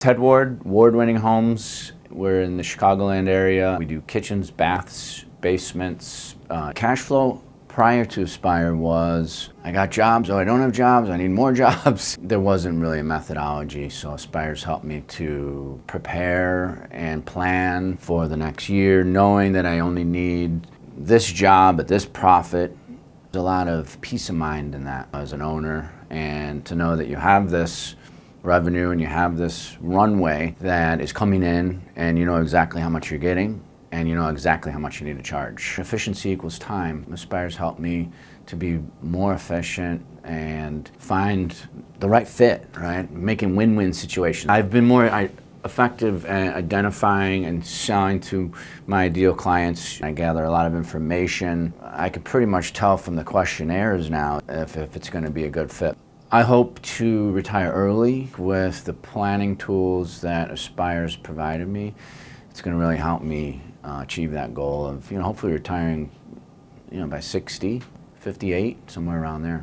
Ted Ward, award-winning homes. We're in the Chicagoland area. We do kitchens, baths, basements. Cashflow prior to Aspire was, I got jobs, oh I don't have jobs, I need more jobs. There wasn't really a methodology, so Aspire's helped me to prepare and plan for the next year, knowing that I only need this job at this profit. There's a lot of peace of mind in that as an owner, and to know that you have this revenue and you have this runway that is coming in and you know exactly how much you're getting and you know exactly how much you need to charge. Efficiency equals time. Aspire's helped me to be more efficient and find the right fit, right? Making win-win situations. I've been more effective at identifying and selling to my ideal clients. I gather a lot of information. I could pretty much tell from the questionnaires now if it's going to be a good fit. I hope to retire early with the planning tools that Aspire's provided me. It's going to really help me achieve that goal of, hopefully retiring, by 60, 58, somewhere around there.